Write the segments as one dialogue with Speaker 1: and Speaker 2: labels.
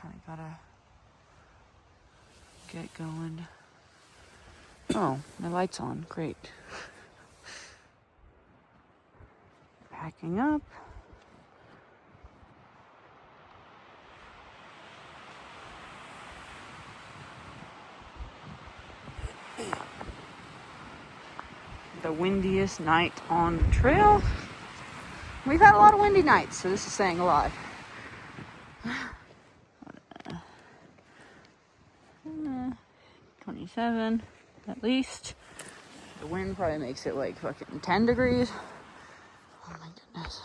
Speaker 1: kind of gotta get going. Oh, my light's on. Great. Packing up. The windiest night on the trail. We've had a lot of windy nights, so this is saying a lot. 27 at least. The wind probably makes it like fucking 10 degrees. Oh my goodness.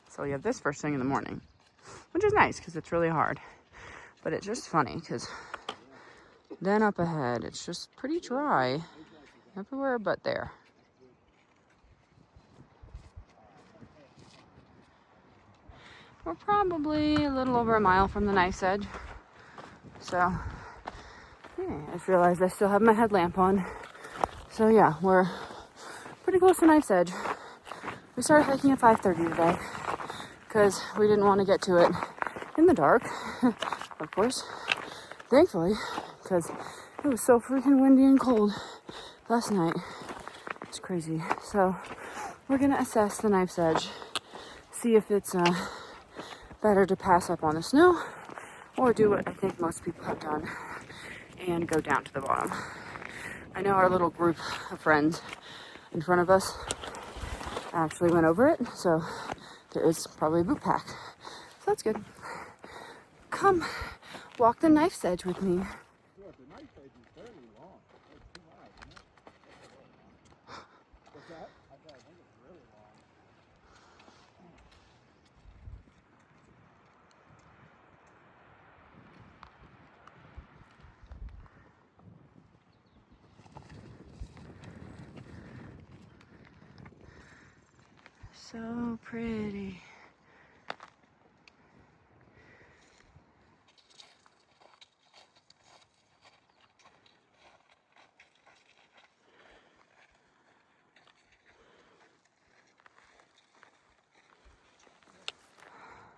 Speaker 1: So we have this first thing in the morning, which is nice because it's really hard. But it's just funny because then up ahead, it's just pretty dry everywhere but there. We're probably a little over a mile from the knife's edge. So, yeah, I just realized I still have my headlamp on. So yeah, we're pretty close to knife's edge. We started hiking at 5:30 today because we didn't want to get to it in the dark, of course. Thankfully, because it was so freaking windy and cold last night. It's crazy. So we're gonna assess the knife's edge, see if it's better to pass up on the snow or do what I think most people have done and go down to the bottom. I know our little group of friends in front of us actually went over it, so there is probably a boot pack. So that's good. Come walk the knife's edge with me.
Speaker 2: Yeah, the knife's edge is fairly long. It's too high, isn't it? What's that? I think it's really long.
Speaker 1: So pretty.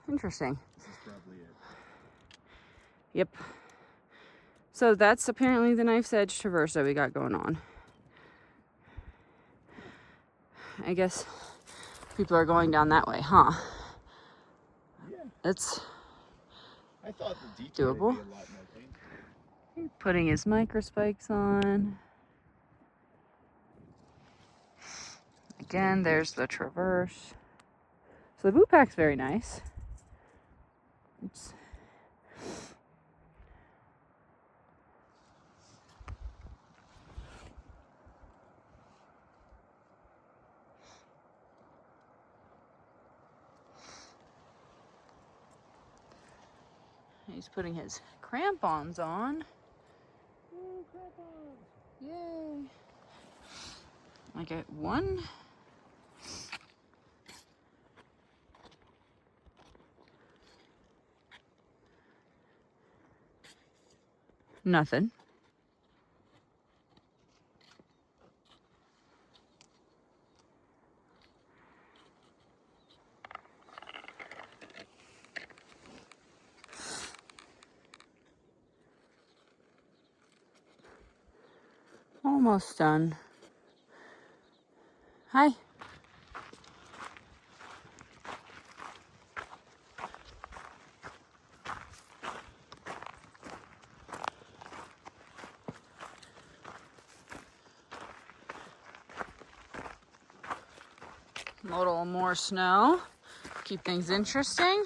Speaker 1: Interesting.
Speaker 2: This is probably it.
Speaker 1: Yep. So that's apparently the knife's edge traverse that we got going on. I guess people are going down that way, huh?
Speaker 2: Yeah.
Speaker 1: It's
Speaker 2: I thought the detour
Speaker 1: doable.
Speaker 2: would be a lot more painful.
Speaker 1: Putting his micro spikes on. Again, there's the traverse. So the boot pack's very nice. It's he's putting his crampons on. Ooh, crampons! Yay! I get one. Nothing. Almost done. Hi. A little more snow. Keep things interesting.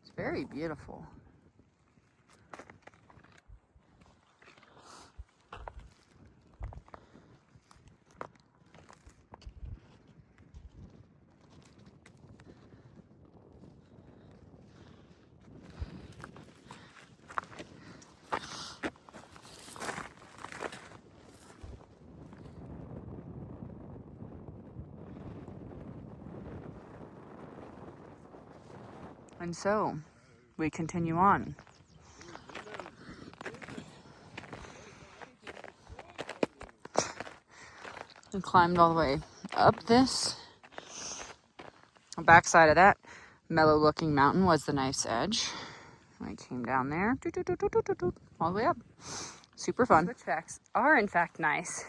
Speaker 1: It's very beautiful. And so we continue on. We climbed all the way up this. The backside of that mellow looking mountain was the knife's edge. I came down there, all the way up. Super fun. Switchbacks are in fact nice.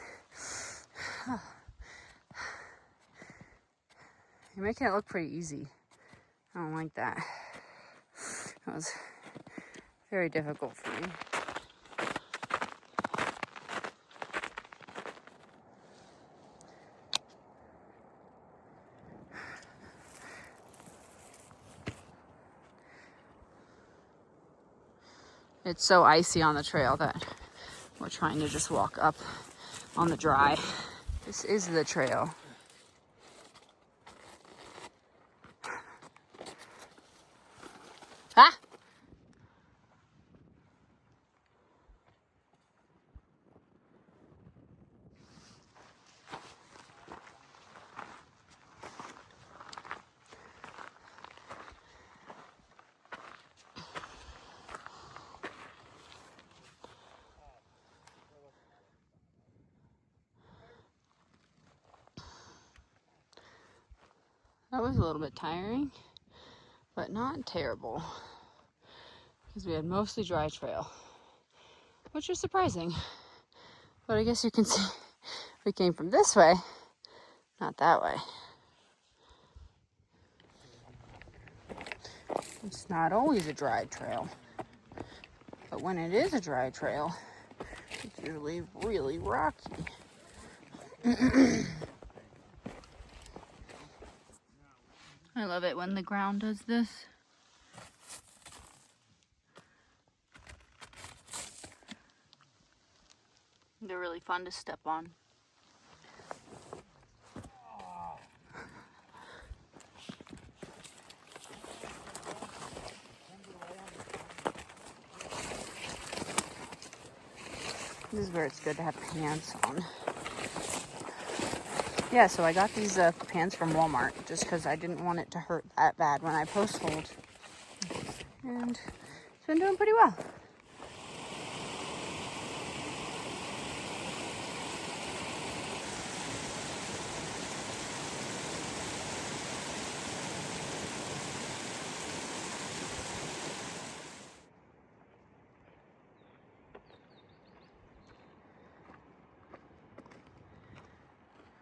Speaker 1: You're making it look pretty easy. I don't like that. That was very difficult for me. It's so icy on the trail that we're trying to just walk up on the dry. This is the trail. Ah! That was a little bit tiring, but not terrible, because we had mostly dry trail, which is surprising. But I guess you can see we came from this way, not that way. It's not always a dry trail, but when it is a dry trail, it's usually really rocky. I love it when the ground does this. They're really fun to step on. This is where it's good to have pants on. Yeah, so I got these pants from Walmart just because I didn't want it to hurt that bad when I post hold. And it's been doing pretty well.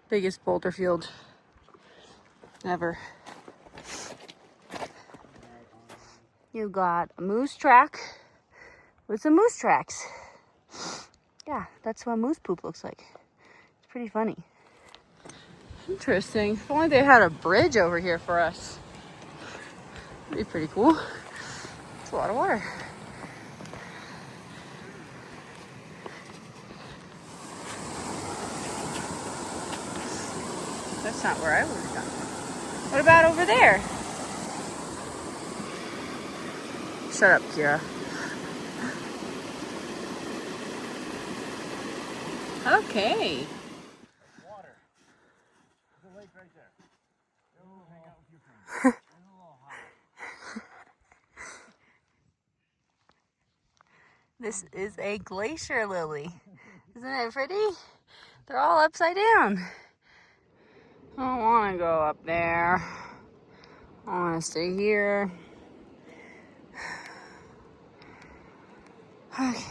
Speaker 1: Biggest boulder field ever. You got a moose track with some moose tracks. Yeah, that's what moose poop looks like. It's pretty funny. Interesting. If only they had a bridge over here for us. That'd be pretty cool. It's a lot of water. That's not where I would have gone. What about over there? Shut up, Kira. Okay.
Speaker 2: Water. There's a lake right there. Go hang out with your friends. It's a little hot.
Speaker 1: This is a glacier lily. Isn't it pretty? They're all upside down. I don't want to go up there. I want to stay here. Okay.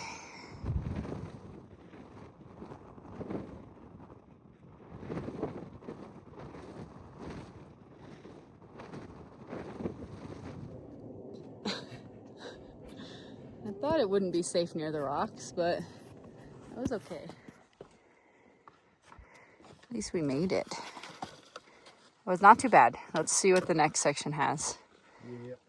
Speaker 1: I thought it wouldn't be safe near the rocks, but it was okay. At least we made it. It was not too bad. Let's see what the next section has.
Speaker 2: Yep.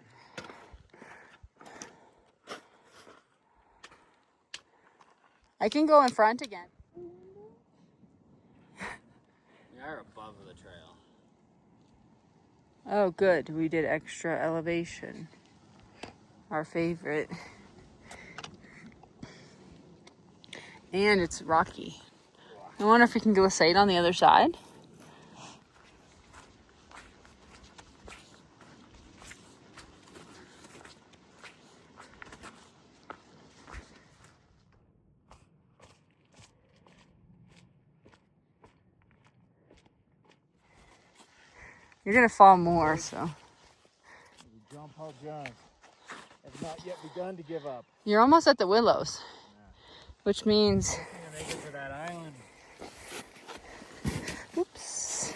Speaker 1: I can go in front again.
Speaker 2: We are above the trail.
Speaker 1: Oh, good. We did extra elevation. Our favorite. And it's rocky. I wonder if we can go glissade on the other side. You're gonna fall more, so.
Speaker 2: The jump how John have not yet begun to give up.
Speaker 1: You're almost at the willows,
Speaker 2: Yeah.
Speaker 1: which means.
Speaker 2: I'm gonna make it to that island.
Speaker 1: Oops.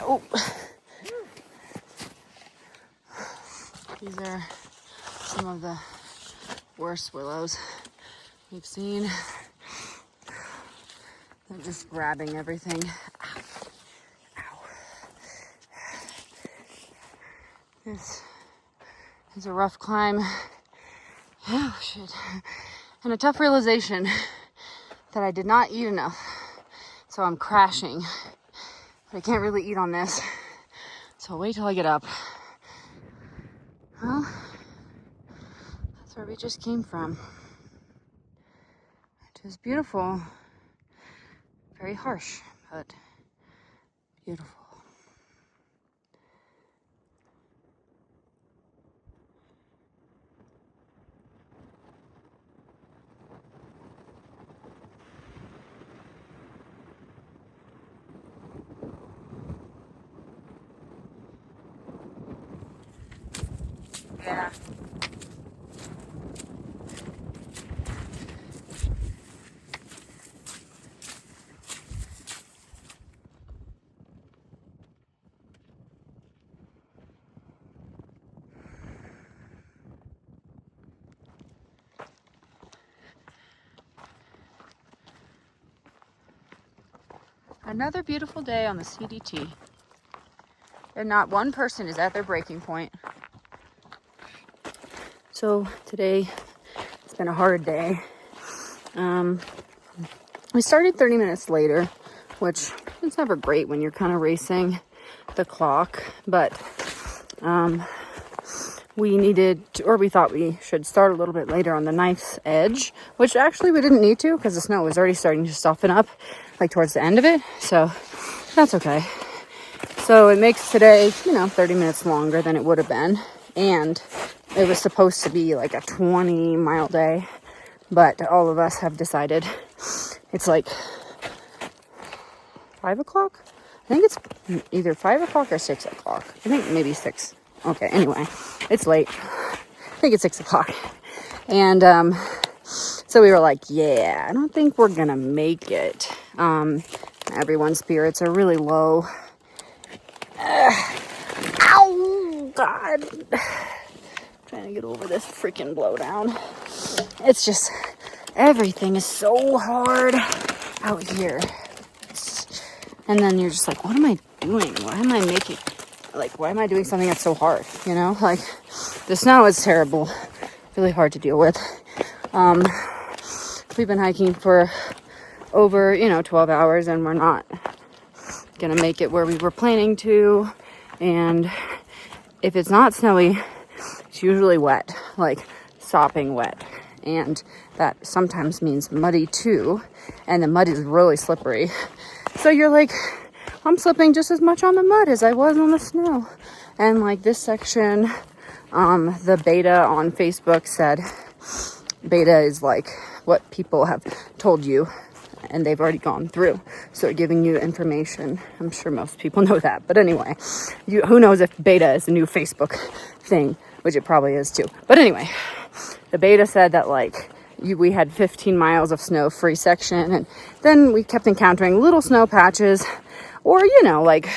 Speaker 1: Oh. These are some of the worst willows we've seen. They're just grabbing everything. Ow. Ow. This is a rough climb. Oh, shit. And a tough realization that I did not eat enough. So I'm crashing. But I can't really eat on this. So I'll wait till I get up. Well, that's where we just came from. It was beautiful. Very harsh, but beautiful. Yeah. Another beautiful day on the CDT. And not one person is at their breaking point. So today, it's been a hard day. We started 30 minutes later, which is never great when you're kind of racing the clock, but we needed to, or we thought we should start a little bit later on the knife's edge, which actually we didn't need to because the snow was already starting to soften up like towards the end of it, so that's okay. So it makes today, 30 minutes longer than it would have been, and it was supposed to be like a 20-mile day, but all of us have decided it's like 5 o'clock. I think it's either 5 o'clock or 6 o'clock. I think maybe 6. Okay, anyway, it's late. I think it's 6 o'clock. And so we were like, yeah, I don't think we're gonna make it. Everyone's spirits are really low. Ow, God. Trying to get over this freaking blowdown. It's just, everything is so hard out here. And then you're just like, what am I doing? Why am I doing something that's so hard? Like, the snow is terrible. Really hard to deal with. We've been hiking for over, 12 hours, and we're not gonna make it where we were planning to. And if it's not snowy, it's usually wet, like sopping wet. And that sometimes means muddy too. And the mud is really slippery. So you're like, I'm slipping just as much on the mud as I was on the snow. And like this section, the beta on Facebook said, beta is like what people have told you and they've already gone through. So they're giving you information. I'm sure most people know that. But anyway, who knows if beta is a new Facebook thing, which it probably is too. But anyway, the beta said that like we had 15 miles of snow free section, and then we kept encountering little snow patches, or like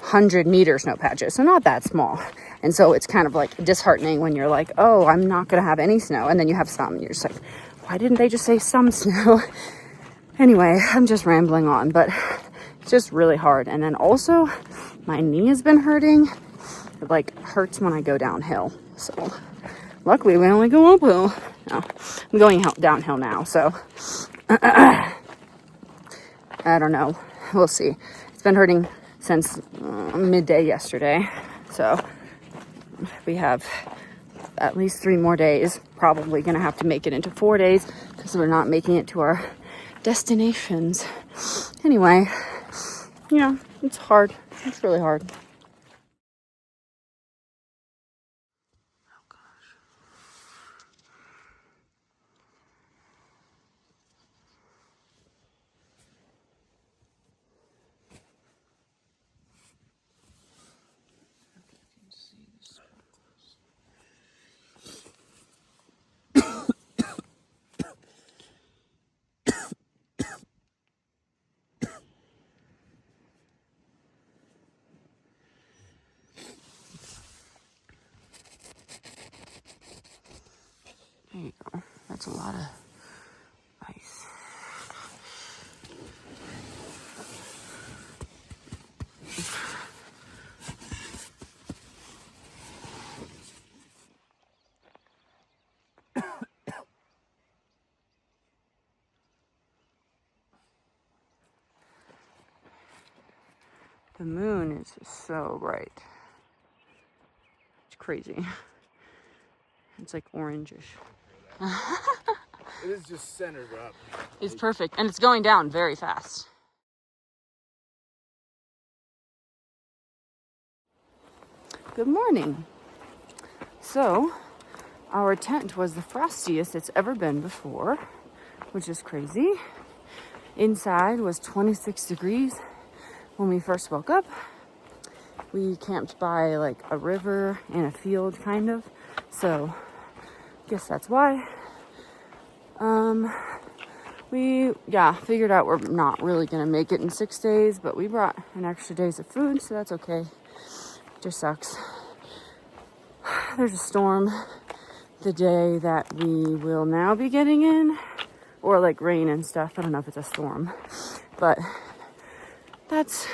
Speaker 1: 100-meter snow patches, so not that small. And so it's kind of like disheartening when you're like, oh, I'm not gonna have any snow, and then you have some, and you're just like, why didn't they just say some snow? Anyway, I'm just rambling on, but it's just really hard. And then also my knee has been hurting. It like hurts when I go downhill, so luckily we only go uphill. No, I'm going downhill now, so I don't know. We'll see. It's been hurting since midday yesterday, so we have at least 3 more days. Probably gonna have to make it into 4 days because we're not making it to our destinations. Anyway, it's hard. It's really hard. There you go. That's a lot of ice. The moon is just so bright. It's crazy. It's like orangish.
Speaker 2: It is just centered up.
Speaker 1: It's perfect, and it's going down very fast. Good morning. So, our tent was the frostiest it's ever been before, which is crazy. Inside was 26 degrees when we first woke up. We camped by like a river and a field, kind of. So, guess that's why. We figured out we're not really gonna make it in 6 days, but we brought an extra days of food, so that's okay. Just sucks. There's a storm the day that we will now be getting in, or like rain and stuff. I don't know if it's a storm, but that's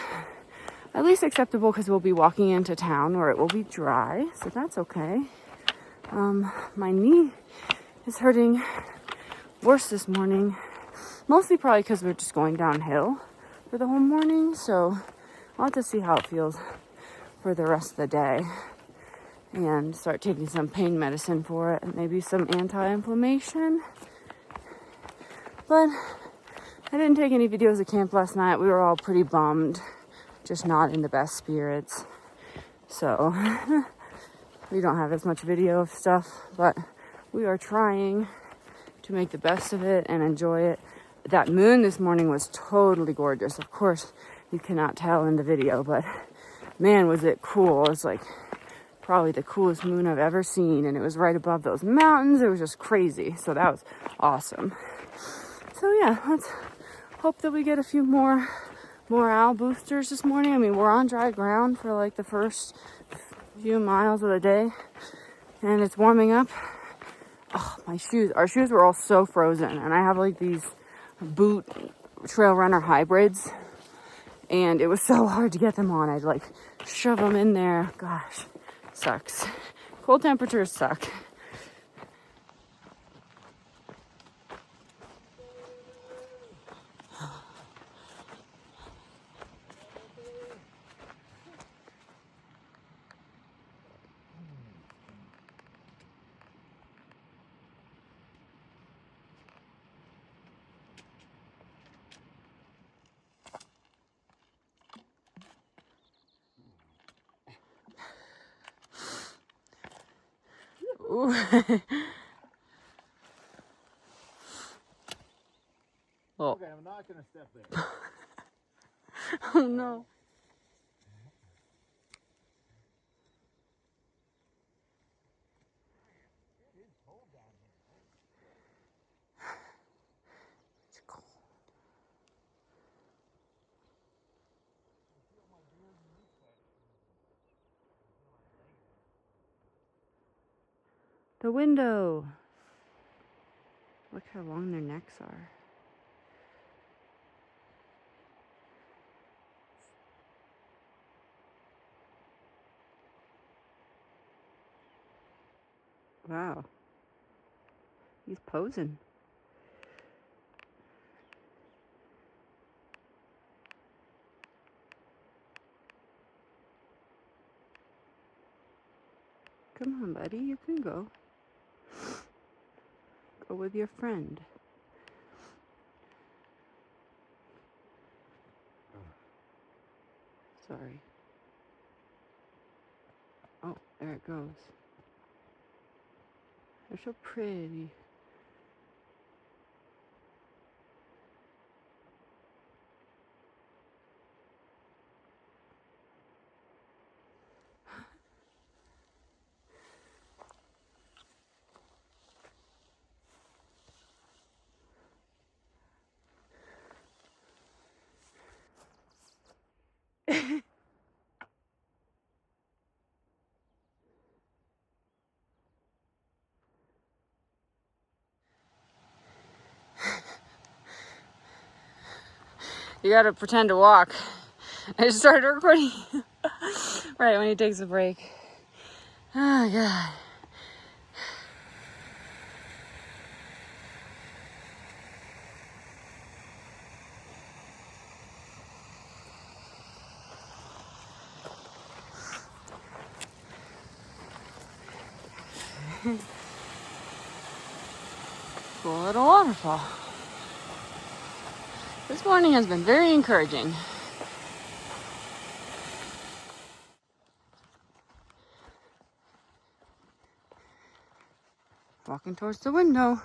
Speaker 1: at least acceptable because we'll be walking into town where it will be dry, so that's okay. My knee is hurting worse this morning, mostly probably because we're just going downhill for the whole morning, so I'll have to see how it feels for the rest of the day and start taking some pain medicine for it and maybe some anti-inflammation. But I didn't take any videos of camp last night. We were all pretty bummed, just not in the best spirits, so we don't have as much video of stuff, but we are trying to make the best of it and enjoy it. That moon this morning was totally gorgeous. Of course, you cannot tell in the video, but man, was it cool. It's like probably the coolest moon I've ever seen, and it was right above those mountains. It was just crazy, so that was awesome. So yeah, let's hope that we get a few more morale boosters this morning. I mean, we're on dry ground for like the first few miles of the day, and it's warming up. Oh, our shoes were all so frozen, and I have like these boot trail runner hybrids, and it was so hard to get them on. I'd like shove them in there. Gosh, sucks. Cold temperatures suck. Ooh. Oh.
Speaker 2: Okay, I'm not gonna step there.
Speaker 1: Oh no. It's cold. The window. Look how long their necks are. Wow. He's posing. Come on, buddy. You can go. Go with your friend. Sorry. Oh, there it goes. They're so pretty. You gotta pretend to walk. I just started recording right when he takes a break. Oh, God. Cool little waterfall. This morning has been very encouraging. Walking towards the window.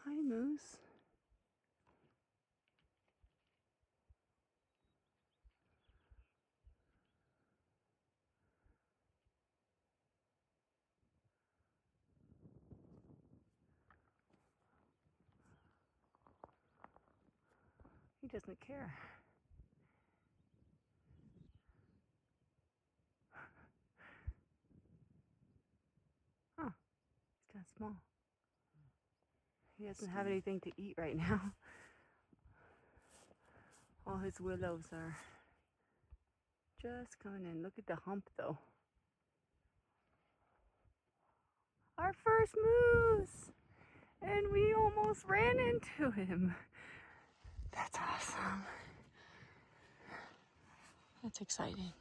Speaker 1: Hi, Moose. He doesn't care. Huh. He's kind of small. He doesn't have anything to eat right now. All his willows are just coming in. Look at the hump, though. Our first moose! And we almost ran into him. That's awesome. That's exciting.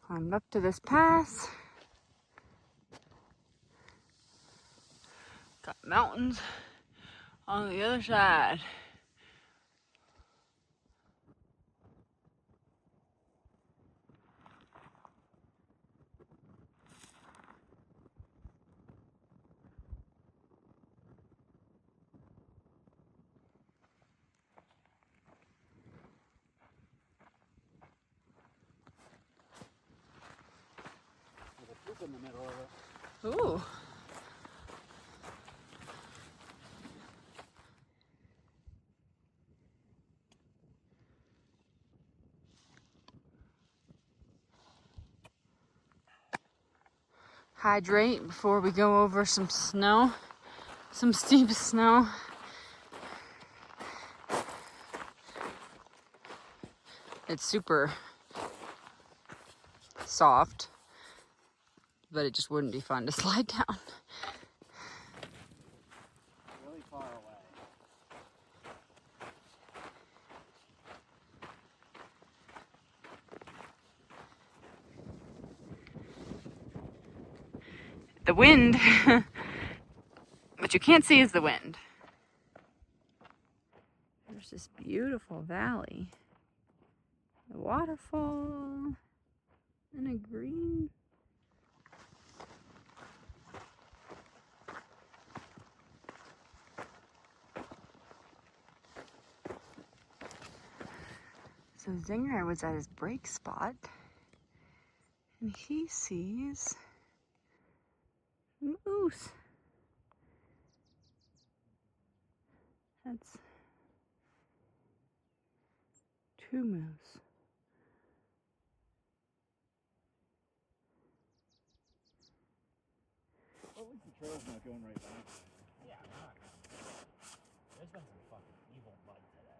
Speaker 1: Climbed up to this pass. Got mountains on the other side.
Speaker 2: In the middle of it.
Speaker 1: Ooh. Hydrate before we go over some snow, some steep snow. It's super soft, but it just wouldn't be fun to slide down.
Speaker 2: Really far away.
Speaker 1: The wind, what you can't see is the wind. There's this beautiful valley, a waterfall, and a green. So Zinger was at his break spot, and he sees moose. That's 2 moose.
Speaker 2: Well, at least the trail's not going right back.
Speaker 3: Yeah, we're not gonna. There's been some fucking evil mud today.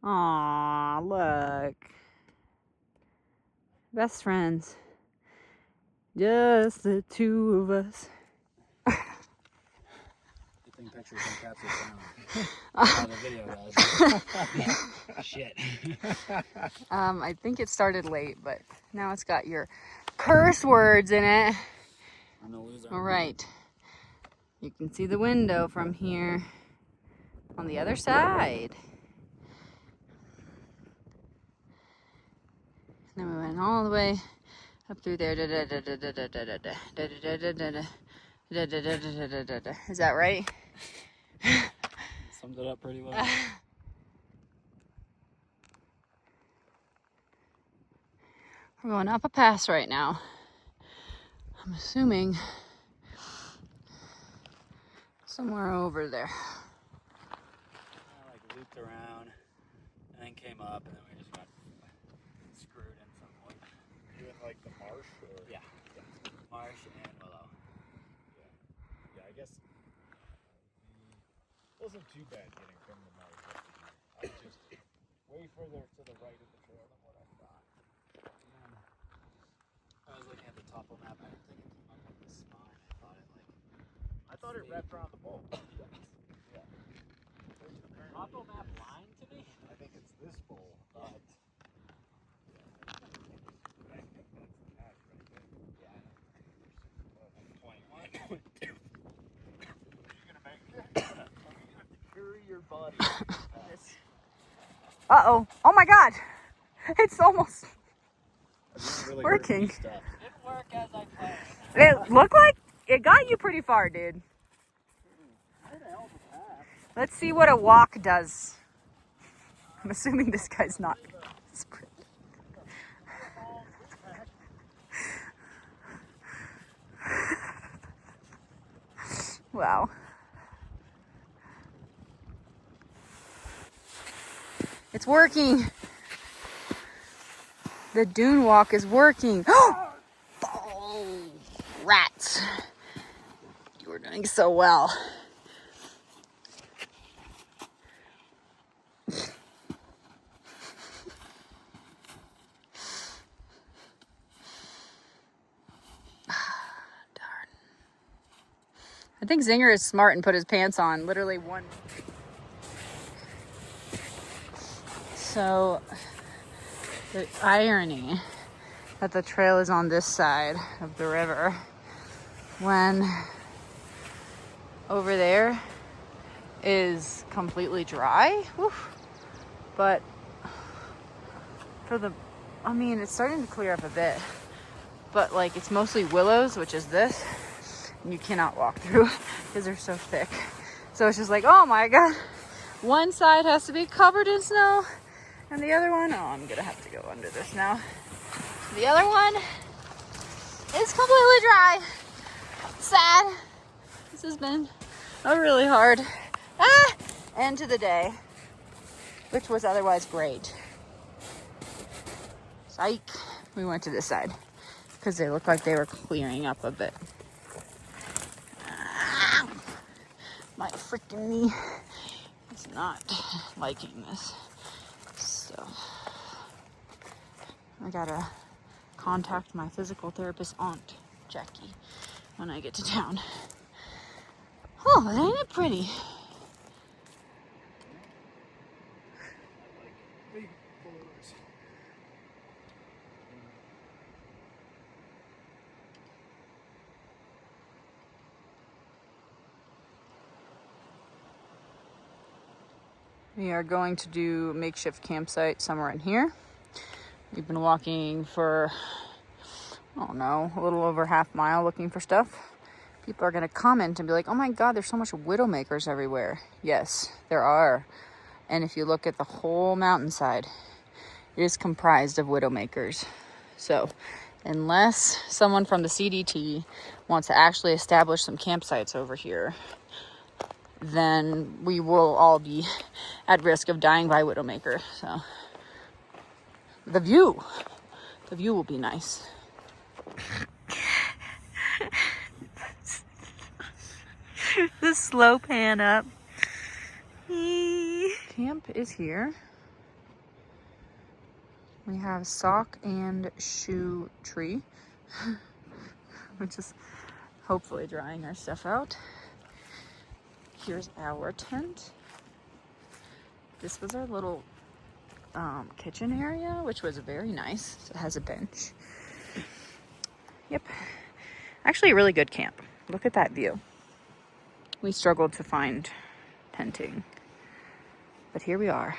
Speaker 1: Aw, look. Best friends. Just the two of us.
Speaker 3: Good thing pictures don't capture sound. Oh, the video does. Shit.
Speaker 1: I think it started late, but now it's got your curse words in it.
Speaker 3: I'm a loser.
Speaker 1: All right. You can see the window from here on the other side. And then we went all the way up through there. Is that right?
Speaker 3: Summed it up pretty well.
Speaker 1: We're going up a pass right now. I'm assuming somewhere over there.
Speaker 3: I like looped around and then came up and then we just got screwed in some point.
Speaker 2: You in like the marsh or?
Speaker 3: Yeah. Marsh and willow.
Speaker 2: Yeah, I guess it wasn't too bad getting from the marsh up to here. I was just way further to the right of the trail than what I thought.
Speaker 3: I was looking at the topo map. I didn't think it came up with the spine.
Speaker 2: I thought it wrapped around the bowl. Yeah.
Speaker 3: Topo map lying to me?
Speaker 2: I think it's this bowl, but I think that's the patch right there. Yeah, I know. 21. Are you gonna make it? Are you gonna have to carry your body?
Speaker 1: Uh-oh. Oh my God. It's almost
Speaker 3: Really
Speaker 1: working.
Speaker 3: Stuff. Didn't work as I planned.
Speaker 1: It looked like it got you pretty far, dude. Let's see what a walk does. I'm assuming this guy's not sprinting. Wow. It's working. The dune walk is working. Oh, rats. You were doing so well. Darn. I think Zinger is smart and put his pants on literally one. So the irony that the trail is on this side of the river when over there is completely dry. Oof. But for the, I mean, it's starting to clear up a bit, but like it's mostly willows, which is this, and you cannot walk through because they're so thick. So it's just like, oh my God, one side has to be covered in snow and the other one, oh, I'm gonna have to go under this now. The other one is completely dry. Sad. This has been a really hard end to the day, which was otherwise great. Psych. We went to this side because they looked like they were clearing up a bit. My freaking knee is not liking this. So I gotta contact my physical therapist aunt, Jackie, when I get to town. Oh, but ain't it pretty?
Speaker 2: Big photos.
Speaker 1: We are going to do a makeshift campsite somewhere in here. We've been walking for, I don't know, a little over half mile looking for stuff. People are going to comment and be like, oh my God, there's so much widowmakers everywhere. Yes, there are. And if you look at the whole mountainside, it is comprised of widowmakers. So unless someone from the CDT wants to actually establish some campsites over here, then we will all be at risk of dying by widowmaker. So the view will be nice. The slow pan up. Camp is here. We have sock and shoe tree, which is hopefully drying our stuff out. Here's our tent. This was our little kitchen area, which was very nice. So it has a bench. Yep. Actually a really good camp. Look at that view. We struggled to find tenting, but here we are.